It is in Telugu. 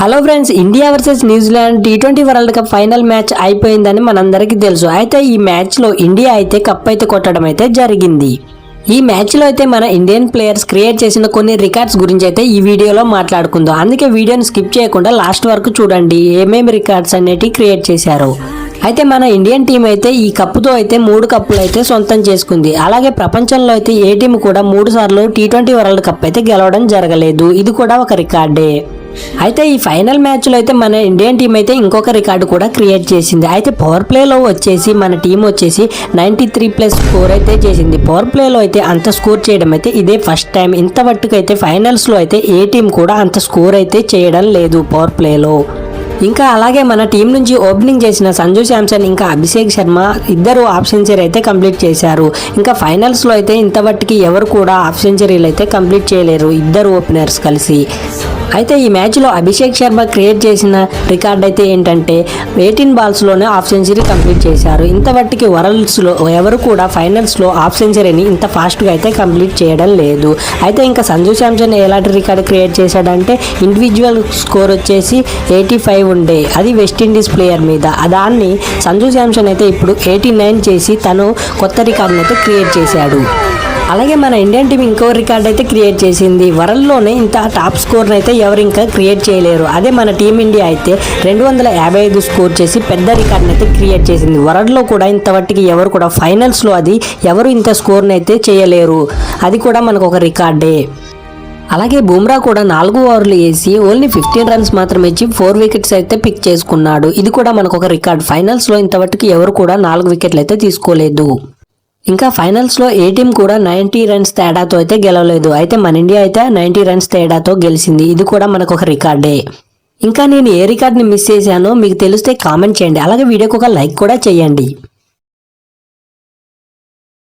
Hello friends, India versus New Zealand T20 world cup final match అయిపోయిందని మనందరికీ తెలుసు. అయితే ఈ మ్యాచ్లో ఇండియా అయితే కప్ అయితే కొట్టడం అయితే జరిగింది. ఈ మ్యాచ్లో అయితే మన ఇండియన్ ప్లేయర్స్ క్రియేట్ చేసిన కొన్ని రికార్డ్స్ గురించి అయితే ఈ వీడియోలో మాట్లాడుకుందాం. అందుకే వీడియోని స్కిప్ చేయకుండా లాస్ట్ వరకు చూడండి ఏమేమి రికార్డ్స్ అనేటివి క్రియేట్ చేశారు. అయితే మన ఇండియన్ టీం అయితే ఈ కప్పుతో అయితే 3 కప్పులు అయితే సొంతం చేసుకుంది. అలాగే ప్రపంచంలో అయితే ఏ టీం కూడా 3 సార్లు టీ20 వరల్డ్ కప్ అయితే గెలవడం జరగలేదు. ఇది కూడా ఒక రికార్డే. అయితే ఈ ఫైనల్ మ్యాచ్లో అయితే మన ఇండియన్ టీం అయితే ఇంకొక రికార్డు కూడా క్రియేట్ చేసింది. అయితే పవర్ ప్లేలో వచ్చేసి మన టీం వచ్చేసి 93+ స్కోర్ అయితే చేసింది. పవర్ ప్లేలో అయితే అంత స్కోర్ చేయడం అయితే ఇదే ఫస్ట్ టైం. ఇంతవరకు అయితే ఫైనల్స్లో అయితే ఏ టీం కూడా అంత స్కోర్ అయితే చేయడం లేదు పవర్ ప్లేలో. ఇంకా అలాగే మన టీం నుంచి ఓపెనింగ్ చేసిన సంజు శాంసన్ ఇంకా అభిషేక్ శర్మ ఇద్దరు హాఫ్ సెంచరీ అయితే కంప్లీట్ చేశారు. ఇంకా ఫైనల్స్లో అయితే ఇంతవరకు ఎవరు కూడా హాఫ్ సెంచరీలు అయితే కంప్లీట్ చేయలేరు ఇద్దరు ఓపెనర్స్ కలిసి. అయితే ఈ మ్యాచ్లో అభిషేక్ శర్మ క్రియేట్ చేసిన రికార్డ్ అయితే ఏంటంటే 18 బాల్స్లోనే హాఫ్ సెంచరీ కంప్లీట్ చేశారు. ఇంతవరకు వరల్డ్స్లో ఎవరు కూడా ఫైనల్స్లో హాఫ్ సెంచరీని ఇంత ఫాస్ట్గా అయితే కంప్లీట్ చేయడం లేదు. అయితే ఇంకా సంజు శాంసన్ ఎలాంటి రికార్డ్ క్రియేట్ చేశాడంటే ఇండివిజువల్ స్కోర్ వచ్చేసి 85 ఉండే, అది వెస్టిండీస్ ప్లేయర్ మీద. దాన్ని సంజు శాంసన్ అయితే ఇప్పుడు 89 చేసి తను కొత్త రికార్డుని అయితే క్రియేట్ చేశాడు. అలాగే మన ఇండియన్ టీం ఇంకో రికార్డ్ అయితే క్రియేట్ చేసింది. వరల్డ్లోనే ఇంత టాప్ స్కోర్ని అయితే ఎవరు ఇంకా క్రియేట్ చేయలేరు. అదే మన టీమిండియా అయితే 255 స్కోర్ చేసి పెద్ద రికార్డ్ని అయితే క్రియేట్ చేసింది. వరల్డ్లో కూడా ఇంతవరకు ఎవరు కూడా ఫైనల్స్లో ఎవరు ఇంత స్కోర్ని అయితే చేయలేరు. అది కూడా మనకు ఒక రికార్డే. అలాగే బుమ్రా కూడా 4 ఓవర్లు వేసి ఓన్లీ 15 రన్స్ మాత్రమే ఇచ్చి 4 వికెట్స్ అయితే పిక్ చేసుకున్నాడు. ఇది కూడా మనకు ఒక రికార్డ్. ఫైనల్స్లో ఇంతవరకు ఎవరు కూడా 4 వికెట్లు అయితే తీసుకోలేదు. ఇంకా ఫైనల్స్లో ఏ టీం కూడా 90 రన్స్ తేడాతో అయితే గెలవలేదు. అయితే మన ఇండియా అయితే 90 రన్స్ తేడాతో గెలిచింది. ఇది కూడా మనకు ఒక రికార్డే. ఇంకా నేను ఏ రికార్డ్ని మిస్ చేశానో మీకు తెలిస్తే కామెంట్ చేయండి. అలాగే వీడియోకి ఒక లైక్ కూడా చేయండి.